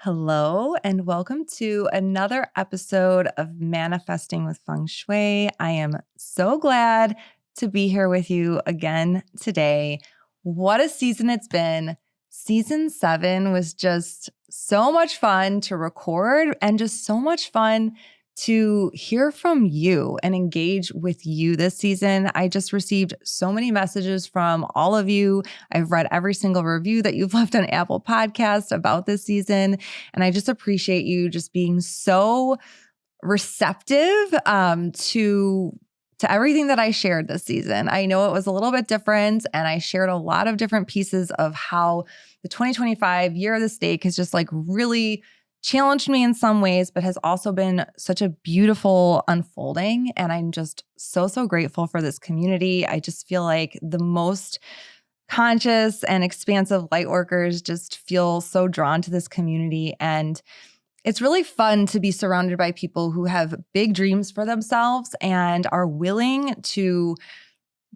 Hello, and welcome to another episode of Manifesting with Feng Shui. I am so glad to be here with you again today. What a season it's been. Season 7 was just so much fun to record and just so much fun to hear from you and engage with you this season. I just received so many messages from all of you. I've read every single review that you've left on Apple Podcasts about this season. And I just appreciate you just being so receptive to everything that I shared this season. I know it was a little bit different, and I shared a lot of different pieces of how the 2025 year of the snake has just really challenged me in some ways, but has also been such a beautiful unfolding. And I'm just so grateful for this community. I just feel like the most conscious and expansive light workers just feel so drawn to this community. And it's really fun to be surrounded by people who have big dreams for themselves and are willing to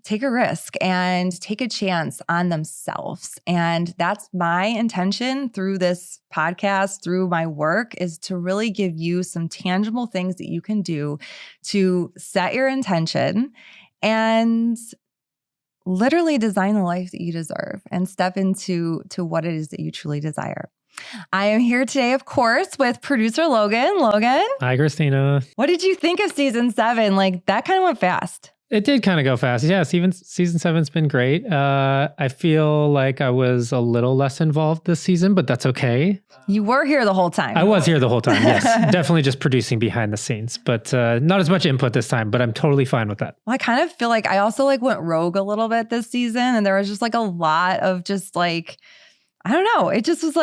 take a risk and take a chance on themselves. And that's my intention through this podcast, through my work, is to really give you some tangible things that you can do to set your intention and literally design the life that you deserve and step into what it is that you truly desire. I am here today, of course, with producer Logan. Logan. Hi, Christina. What did you think of season 7? That kind of went fast. It did kind of go fast. Yeah, season 7's been great. I feel like I was a little less involved this season, but that's okay. You were here the whole time. I was here the whole time, yes. Definitely just producing behind the scenes, but not as much input this time, but I'm totally fine with that. Well, I kind of feel like I also went rogue a little bit this season, and there was just a lot of I don't know. It just was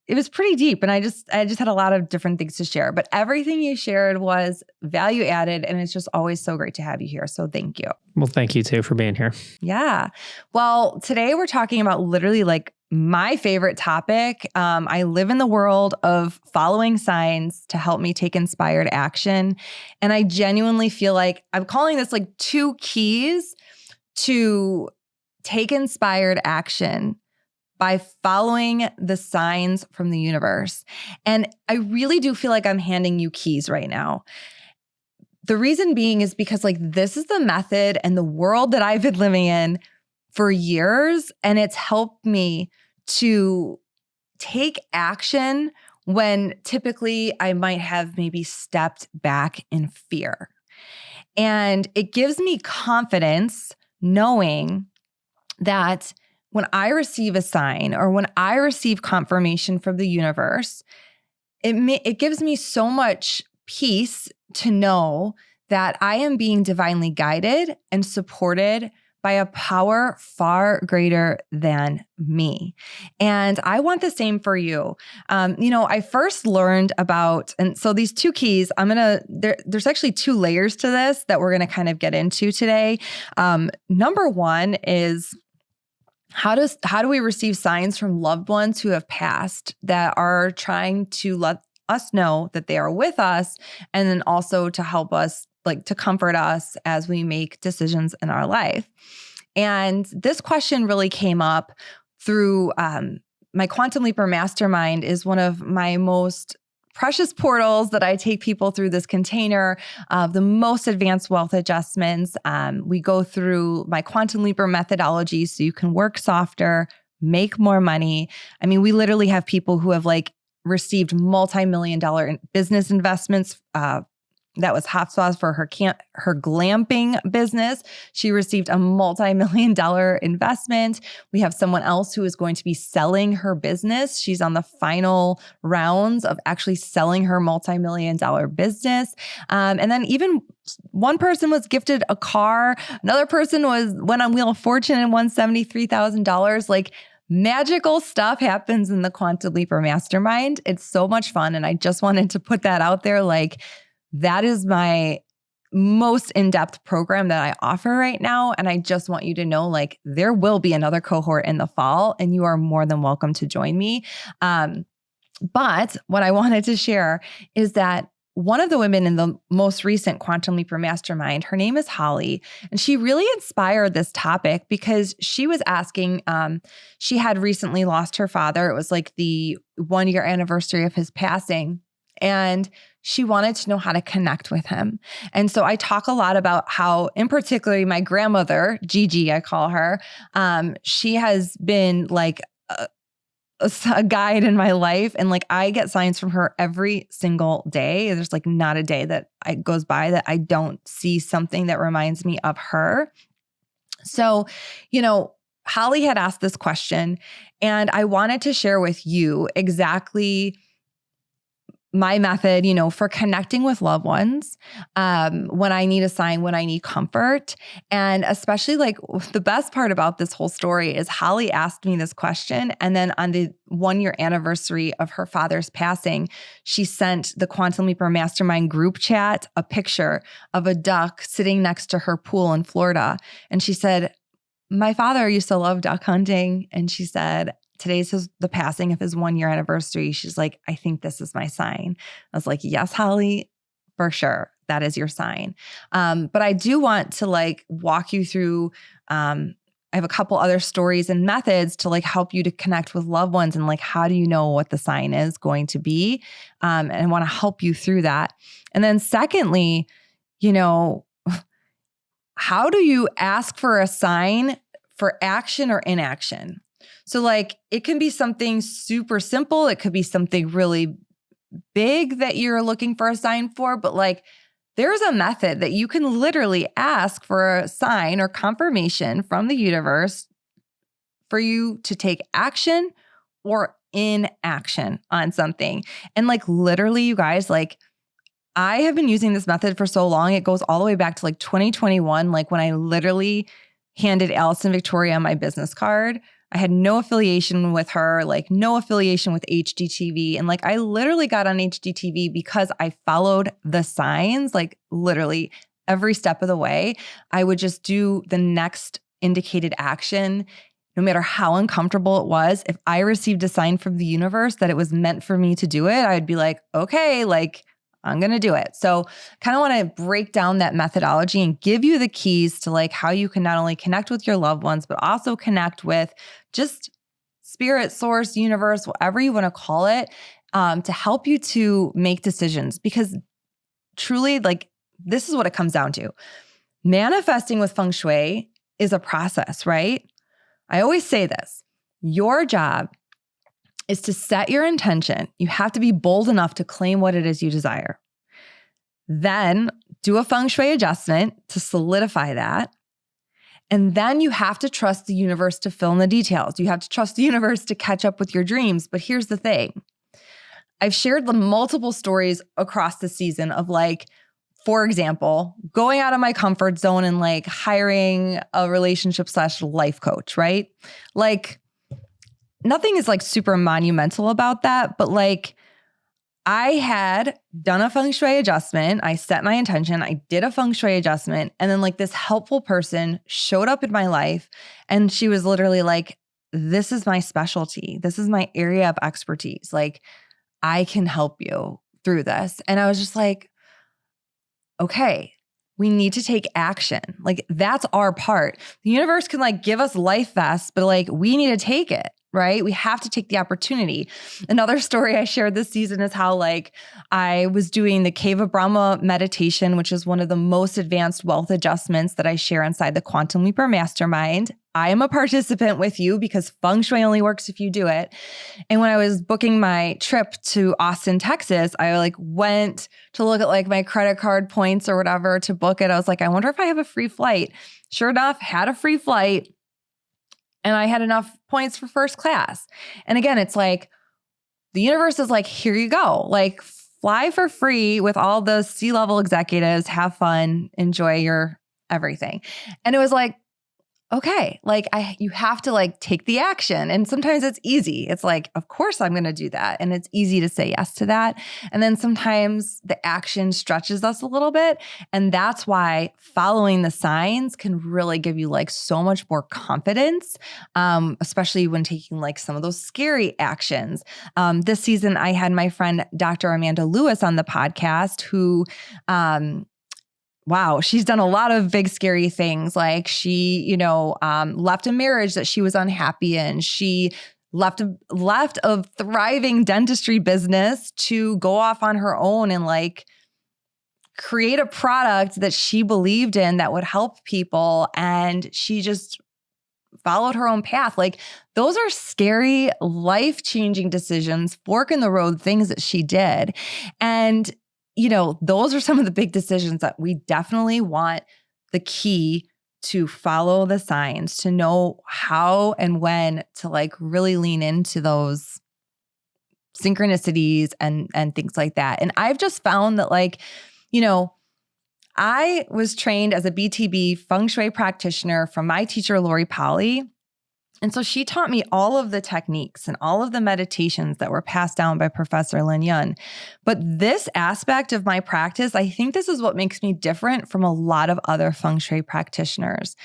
it was pretty deep, and I just had a lot of different things to share. But everything you shared was value added, and it's just always so great to have you here. So thank you. Well, thank you too for being here. Yeah. Well, today we're talking about literally my favorite topic. I live in the world of following signs to help me take inspired action. And I genuinely feel like I'm calling this 2 keys to take inspired action by following the signs from the universe. And I really do feel like I'm handing you keys right now. The reason being is because this is the method and the world that I've been living in for years. And it's helped me to take action when typically I might have maybe stepped back in fear. And it gives me confidence knowing that when I receive a sign or when I receive confirmation from the universe, it gives me so much peace to know that I am being divinely guided and supported by a power far greater than me. And I want the same for you. I first learned about, and so these 2 keys, there's actually 2 layers to this that we're going to kind of get into today. Number 1 is, how do we receive signs from loved ones who have passed that are trying to let us know that they are with us, and then also to help us, to comfort us as we make decisions in our life? And this question really came up through my Quantum Leaper Mastermind is one of my most precious portals that I take people through this container of the most advanced wealth adjustments. We go through my Quantum Leaper methodology so you can work softer, make more money. I mean, we literally have people who have received multi-million-dollar business investments. That was hot sauce for her glamping business. She received a multi-million-dollar investment. We have someone else who is going to be selling her business. She's on the final rounds of actually selling her multi-million-dollar business. And then even one person was gifted a car. Another person went on Wheel of Fortune and won $73,000. Magical stuff happens in the Quantum Leaper Mastermind. It's so much fun. And I just wanted to put that out there. That is my most in-depth program that I offer right now. And I just want you to know, there will be another cohort in the fall, and you are more than welcome to join me. But what I wanted to share is that one of the women in the most recent Quantum Leaper Mastermind, her name is Holly, and she really inspired this topic because she was asking, she had recently lost her father. It was like the 1-year anniversary of his passing, and she wanted to know how to connect with him. And so I talk a lot about how, in particular, my grandmother, Gigi, I call her, she has been like a guide in my life. And like, I get signs from her every single day. There's like not a day that goes by that I don't see something that reminds me of her. So, Holly had asked this question, and I wanted to share with you exactly my method, for connecting with loved ones, when I need a sign, when I need comfort. And especially like the best part about this whole story is Holly asked me this question. And then on the 1-year anniversary of her father's passing, she sent the Quantum Leaper Mastermind group chat a picture of a duck sitting next to her pool in Florida. And she said, my father used to love duck hunting. And she said, today's the passing of his 1-year anniversary. She's like, I think this is my sign. I was like, yes, Holly, for sure. That is your sign. But I do want to like walk you through, I have a couple other stories and methods to like help you to connect with loved ones and like, how do you know what the sign is going to be? And I want to help you through that. And then secondly, how do you ask for a sign for action or inaction? So like, it can be something super simple. It could be something really big that you're looking for a sign for, but like, there's a method that you can literally ask for a sign or confirmation from the universe for you to take action or inaction on something. And like, literally, you guys, like, I have been using this method for so long. It goes all the way back to like 2021, like when I literally handed Allison Victoria my business card. I had no affiliation with her, like no affiliation with HGTV. And like, I literally got on HGTV because I followed the signs, like literally every step of the way. I would just do the next indicated action, no matter how uncomfortable it was. If I received a sign from the universe that it was meant for me to do it, I'd be like, okay, like I'm going to do it. So kind of want to break down that methodology and give you the keys to like how you can not only connect with your loved ones, but also connect with just spirit, source, universe, whatever you want to call it, to help you to make decisions. Because truly, like, this is what it comes down to. Manifesting with Feng Shui is a process, right? I always say this. Your job is to set your intention. You have to be bold enough to claim what it is you desire. Then do a Feng Shui adjustment to solidify that. And then you have to trust the universe to fill in the details. You have to trust the universe to catch up with your dreams. But here's the thing. I've shared the multiple stories across the season of like, for example, going out of my comfort zone and like hiring a relationship/life coach, right? Like, nothing is like super monumental about that, but like I had done a Feng Shui adjustment. I set my intention. I did a Feng Shui adjustment. And then like this helpful person showed up in my life and she was literally like, this is my specialty. This is my area of expertise. Like I can help you through this. And I was just like, okay, we need to take action. Like that's our part. The universe can like give us life vests, but like we need to take it. Right? We have to take the opportunity. Another story I shared this season is how like I was doing the Cave of Brahma meditation, which is one of the most advanced wealth adjustments that I share inside the Quantum Leaper Mastermind. I am a participant with you because Feng Shui only works if you do it. And when I was booking my trip to Austin, Texas, I like went to look at like my credit card points or whatever to book it. I was like, I wonder if I have a free flight. Sure enough, had a free flight. And I had enough points for first class. And again, it's like, the universe is like, here you go. Like fly for free with all the C-level executives, have fun, enjoy your everything. And it was like, okay, like you have to like take the action. And sometimes it's easy. It's like, of course I'm going to do that. And it's easy to say yes to that. And then sometimes the action stretches us a little bit. And that's why following the signs can really give you like so much more confidence, especially when taking like some of those scary actions. This season, I had my friend, Dr. Amanda Lewis, on the podcast who, wow, she's done a lot of big, scary things. Like she, left a marriage that she was unhappy in. She left a thriving dentistry business to go off on her own and like create a product that she believed in that would help people. And she just followed her own path. Like those are scary, life-changing decisions, fork in the road things that she did. And those are some of the big decisions that we definitely want the key to follow the signs, to know how and when to like really lean into those synchronicities and things like that. And I've just found that like, I was trained as a BTB Feng Shui practitioner from my teacher, Lori Polly. And so she taught me all of the techniques and all of the meditations that were passed down by Professor Lin Yun. But this aspect of my practice, I think this is what makes me different from a lot of other Feng Shui practitioners.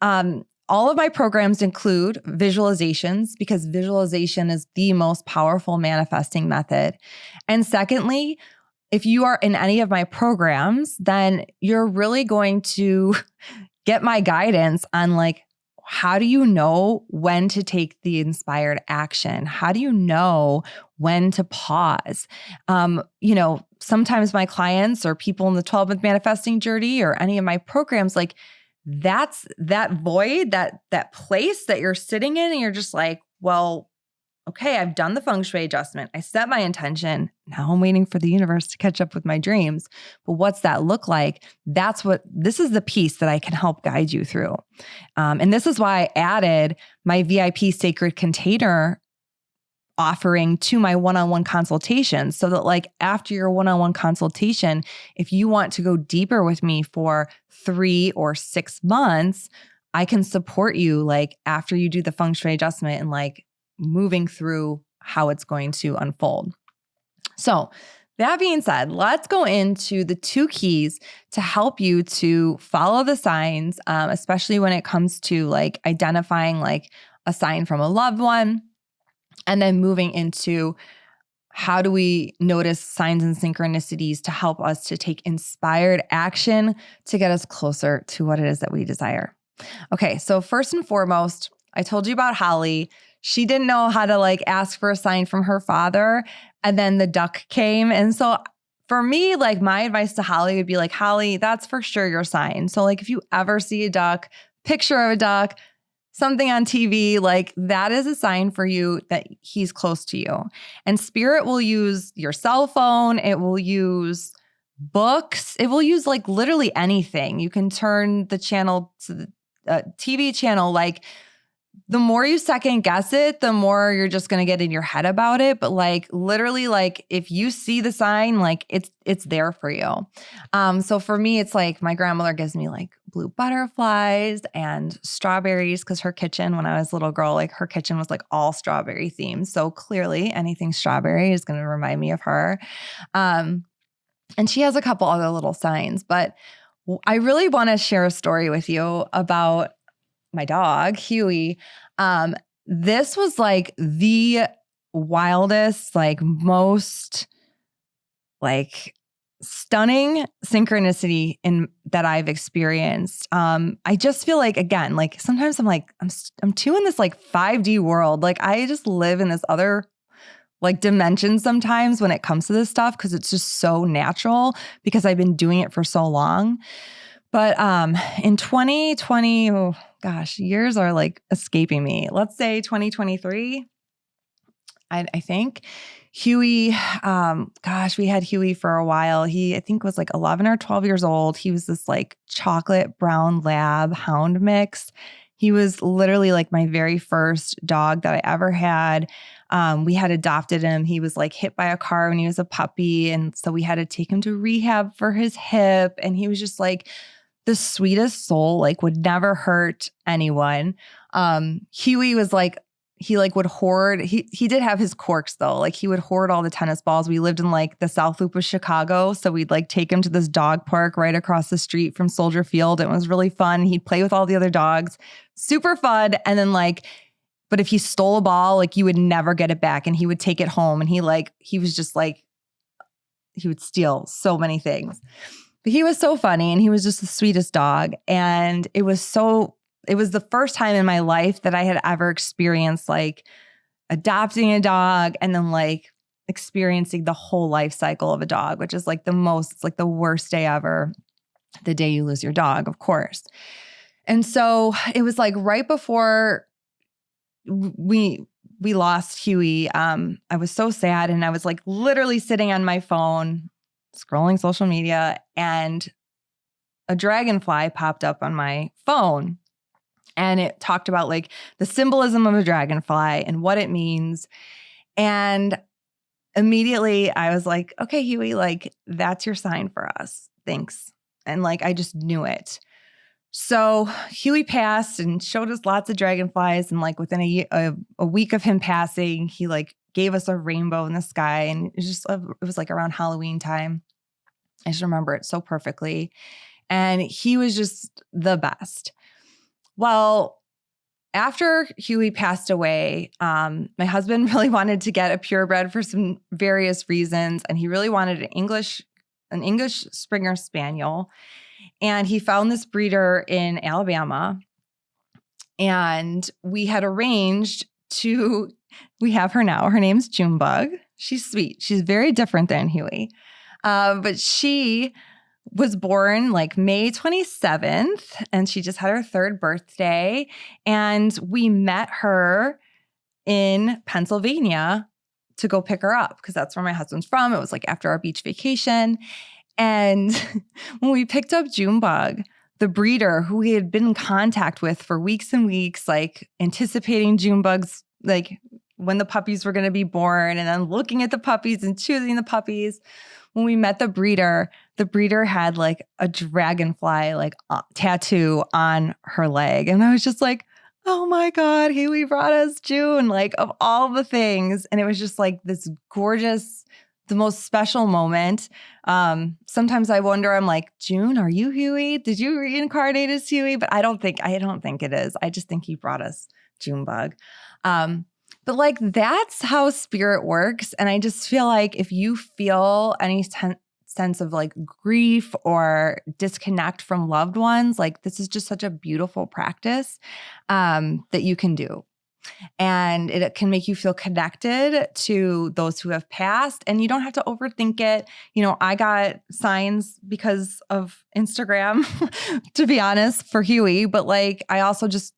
All of my programs include visualizations because visualization is the most powerful manifesting method. And secondly, if you are in any of my programs, then you're really going to get my guidance on like, how do you know when to take the inspired action? How do you know when to pause? Sometimes my clients or people in the 12-month manifesting journey or any of my programs, like that's that void, that place that you're sitting in and you're just like, well, okay, I've done the feng shui adjustment. I set my intention. Now I'm waiting for the universe to catch up with my dreams. But what's that look like? This is the piece that I can help guide you through. And this is why I added my VIP sacred container offering to my one-on-one consultation so that like after your one-on-one consultation, if you want to go deeper with me for 3 or 6 months, I can support you like after you do the feng shui adjustment and like moving through how it's going to unfold. So that being said, let's go into the 2 keys to help you to follow the signs, especially when it comes to like identifying like a sign from a loved one, and then moving into how do we notice signs and synchronicities to help us to take inspired action to get us closer to what it is that we desire. Okay, so first and foremost, I told you about Holly. She didn't know how to like ask for a sign from her father. And then the duck came. And so for me, like my advice to Holly would be like, Holly, that's for sure your sign. So like if you ever see a duck, picture of a duck, something on TV, like that is a sign for you that he's close to you. And spirit will use your cell phone. It will use books. It will use like literally anything. You can turn the channel to the TV channel, like the more you second guess it, the more you're just going to get in your head about it. But like literally, like if you see the sign, like it's there for you. So for me, it's like my grandmother gives me like blue butterflies and strawberries because her kitchen, when I was a little girl, like her kitchen was like all strawberry themed. So clearly anything strawberry is going to remind me of her. And she has a couple other little signs, but I really want to share a story with you about my dog, Huey. This was like the wildest, like most like stunning synchronicity that I've experienced. I just feel like, again, like sometimes I'm like, I'm too in this like 5D world. Like I just live in this other like dimension sometimes when it comes to this stuff because it's just so natural because I've been doing it for so long. But in 2020, oh gosh, years are like escaping me. Let's say 2023, I think. Huey, we had Huey for a while. He, I think, was like 11 or 12 years old. He was this like chocolate brown lab hound mix. He was literally like my very first dog that I ever had. We had adopted him. He was like hit by a car when he was a puppy. And so we had to take him to rehab for his hip. And he was just like the sweetest soul, like would never hurt anyone. Huey was like, he like would hoard, he did have his quirks though. Like he would hoard all the tennis balls. We lived in like the South Loop of Chicago. So we'd like take him to this dog park right across the street from Soldier Field. It was really fun. He'd play with all the other dogs. Super fun. And then like, but if he stole a ball, like you would never get it back and he would take it home. And he was just like, he would steal so many things. But he was so funny and he was just the sweetest dog. And it was the first time in my life that I had ever experienced like adopting a dog and then like experiencing the whole life cycle of a dog, which is like it's like the worst day ever, the day you lose your dog, of course. And so it was like right before we lost Huey. I was so sad and I was like literally sitting on my phone, scrolling social media, and a dragonfly popped up on my phone. And it talked about like the symbolism of a dragonfly and what it means. And immediately I was like, okay, Huey, like that's your sign for us. Thanks. And like, I just knew it. So Huey passed and showed us lots of dragonflies. And like within a week of him passing, he like gave us a rainbow in the sky. And it was like around Halloween time. I just remember it so perfectly. And he was just the best. Well, after Huey passed away, my husband really wanted to get a purebred for some various reasons. And he really wanted an English Springer Spaniel. And he found this breeder in Alabama. And we had arranged we have her now. Her name's Junebug. She's sweet. She's very different than Huey. But she was born like May 27th, and she just had her 3rd birthday. And we met her in Pennsylvania to go pick her up because that's where my husband's from. It was like after our beach vacation. And when we picked up Junebug, the breeder who we had been in contact with for weeks and weeks, like anticipating Junebug's, like when the puppies were going to be born and then looking at the puppies and choosing the puppies. When we met the breeder had like a dragonfly like tattoo on her leg. And I was just like, oh my God, Huey brought us June, like of all the things. And it was just like this gorgeous, the most special moment. Sometimes I wonder, I'm like, June, are you Huey? Did you reincarnate as Huey? But I don't think it is. I just think he brought us Junebug. But like, that's how spirit works. And I just feel like if you feel any sense of like grief or disconnect from loved ones, like this is just such a beautiful practice that you can do. And it can make you feel connected to those who have passed, and you don't have to overthink it. You know, I got signs because of Instagram, to be honest, for Huey, but like I also just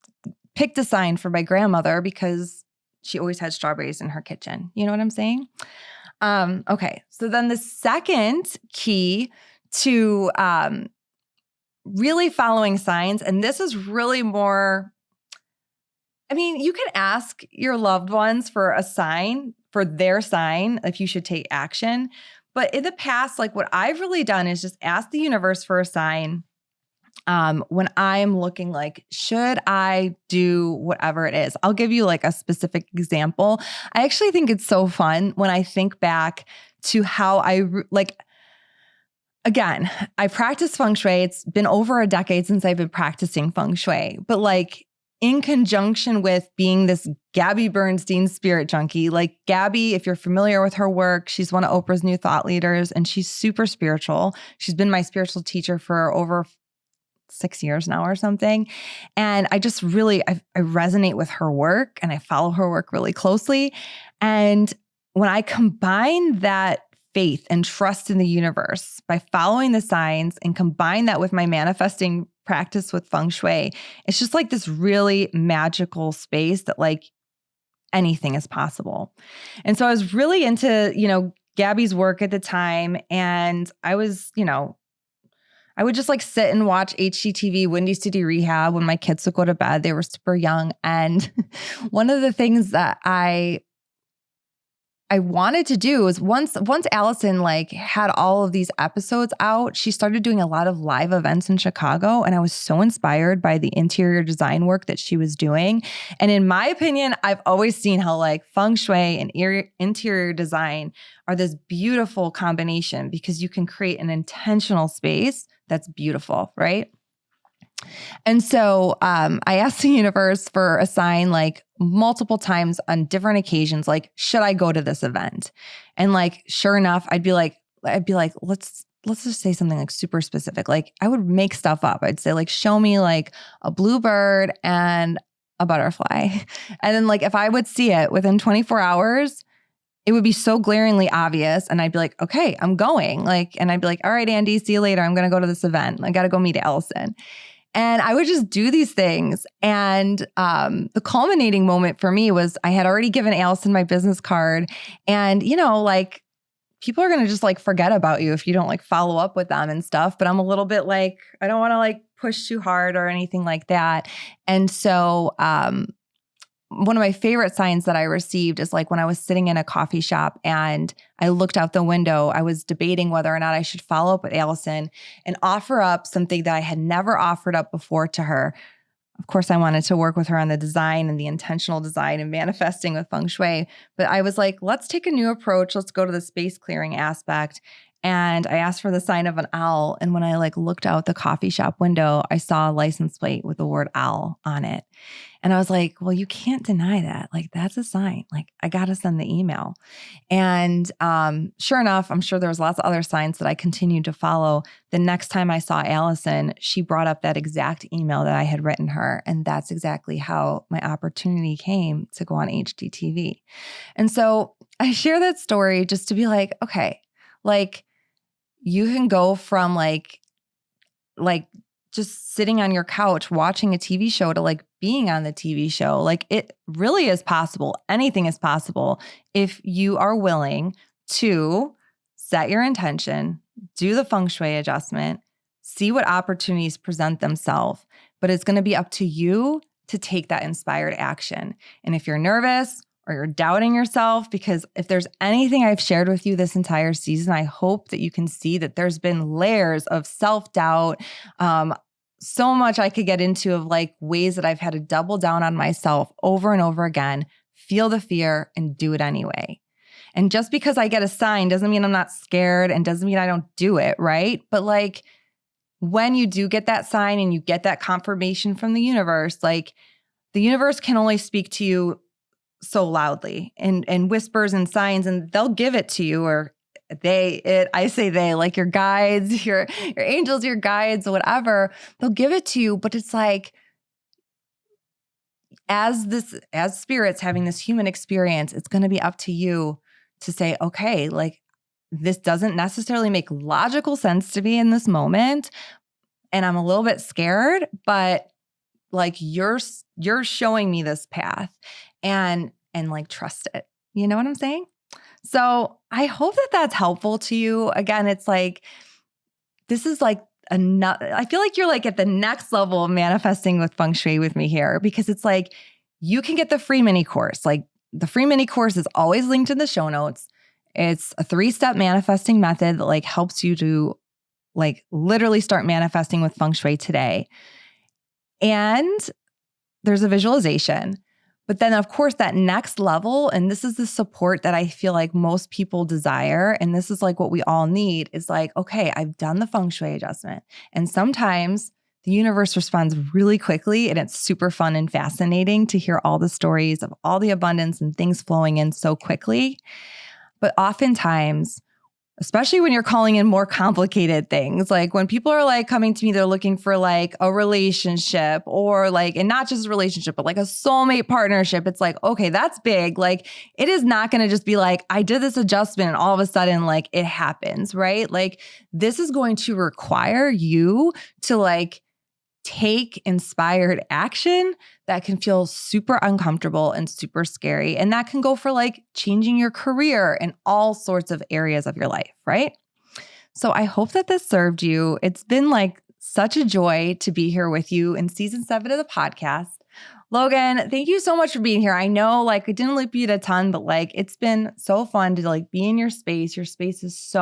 picked a sign for my grandmother because she always had strawberries in her kitchen. You know what I'm saying? Okay. So then the second key to really following signs, and this is really more, I mean, you can ask your loved ones for a sign, for their sign, if you should take action. But in the past, like what I've really done is just ask the universe for a sign when I'm looking like, should I do whatever it is? I'll give you like a specific example. I actually think it's so fun when I think back to how again, I practice Feng Shui. It's been over a decade since I've been practicing Feng Shui, but like in conjunction with being this Gabby Bernstein spirit junkie, like Gabby, if you're familiar with her work, she's one of Oprah's new thought leaders and she's super spiritual. She's been my spiritual teacher for over 6 years now or something. And I just really, I resonate with her work and I follow her work really closely. And when I combine that faith and trust in the universe by following the signs and combine that with my manifesting practice with Feng Shui, it's just like this really magical space that like anything is possible. And so I was really into, Gabby's work at the time. And I was, I would just like sit and watch HGTV, Windy City Rehab when my kids would go to bed. They were super young. And one of the things that I I wanted to do is once Allison like had all of these episodes out, she started doing a lot of live events in Chicago. And I was so inspired by the interior design work that she was doing. And in my opinion, I've always seen how like Feng Shui and interior design are this beautiful combination because you can create an intentional space that's beautiful, right? And so I asked the universe for a sign like multiple times on different occasions, like, should I go to this event? And like, sure enough, I'd be like, let's just say something like super specific. Like I would make stuff up. I'd say like, show me like a bluebird and a butterfly. And then like, if I would see it within 24 hours, it would be so glaringly obvious. And I'd be like, okay, I'm going. Like, and I'd be like, all right, Andy, see you later. I'm going to go to this event. I got to go meet Allison. And I would just do these things. And the culminating moment for me was I had already given Allison my business card. And, you know, like people are going to just like forget about you if you don't like follow up with them and stuff. But I'm a little bit like, I don't want to like push too hard or anything like that. And so one of my favorite signs that I received is like when I was sitting in a coffee shop and I looked out the window, I was debating whether or not I should follow up with Allison and offer up something that I had never offered up before to her. Of course, I wanted to work with her on the design and the intentional design and manifesting with Feng Shui. But I was like, let's take a new approach. Let's go to the space clearing aspect. And I asked for the sign of an owl. And when I like looked out the coffee shop window, I saw a license plate with the word owl on it. And I was like, well, you can't deny that. Like, that's a sign. Like, I got to send the email. And sure enough, I'm sure there was lots of other signs that I continued to follow. The next time I saw Allison, she brought up that exact email that I had written her. And that's exactly how my opportunity came to go on HGTV. And so I share that story just to be like, okay, like you can go from like just sitting on your couch watching a TV show to like being on the TV show. Like it really is possible. Anything is possible if you are willing to set your intention, do the Feng Shui adjustment, see what opportunities present themselves. But it's going to be up to you to take that inspired action. And if you're nervous or you're doubting yourself, because if there's anything I've shared with you this entire season, I hope that you can see that there's been layers of self-doubt, so much I could get into of like ways that I've had to double down on myself over and over again, feel the fear and do it anyway. And just because I get a sign doesn't mean I'm not scared and doesn't mean I don't do it, right? But like when you do get that sign and you get that confirmation from the universe, like the universe can only speak to you so loudly and whispers and signs, and they'll give it to you, or I say they, like your guides, your angels, your guides, whatever, they'll give it to you. But it's like, as spirits having this human experience, it's going to be up to you to say, okay, like this doesn't necessarily make logical sense to me in this moment. And I'm a little bit scared, but like you're showing me this path and like trust it. You know what I'm saying? So I hope that that's helpful to you. Again, it's like, this is like I feel like you're like at the next level of manifesting with Feng Shui with me here, because it's like, you can get the free mini course. Like the free mini course is always linked in the show notes. It's a 3-step manifesting method that like helps you to like literally start manifesting with Feng Shui today. And there's a visualization. But then, of course, that next level, and this is the support that I feel like most people desire, and this is like what we all need, is like, okay, I've done the Feng Shui adjustment. And sometimes the universe responds really quickly, and it's super fun and fascinating to hear all the stories of all the abundance and things flowing in so quickly. But oftentimes, especially when you're calling in more complicated things, like when people are like coming to me, they're looking for like a relationship or like, and not just a relationship, but like a soulmate partnership. It's like, okay, that's big. Like it is not going to just be like, I did this adjustment and all of a sudden like it happens, right? Like this is going to require you to like take inspired action that can feel super uncomfortable and super scary. And that can go for like changing your career and all sorts of areas of your life, right? So I hope that this served you. It's been like such a joy to be here with you in season 7 of the podcast. Logan, thank you so much for being here. I know like it didn't loop you a ton, but like it's been so fun to like be in your space. Your space is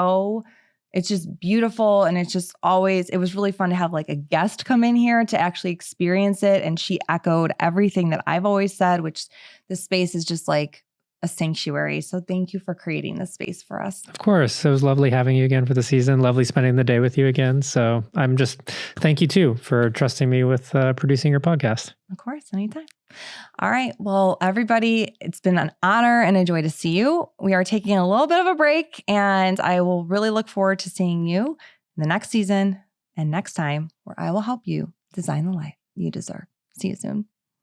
it's just beautiful. And it's just always, it was really fun to have like a guest come in here to actually experience it. And she echoed everything that I've always said, which this space is just like a sanctuary. So thank you for creating this space for us. Of course. It was lovely having you again for the season. Lovely spending the day with you again. So thank you too for trusting me with producing your podcast. Of course, anytime. All right. Well, everybody, it's been an honor and a joy to see you. We are taking a little bit of a break, and I will really look forward to seeing you in the next season and next time where I will help you design the life you deserve. See you soon.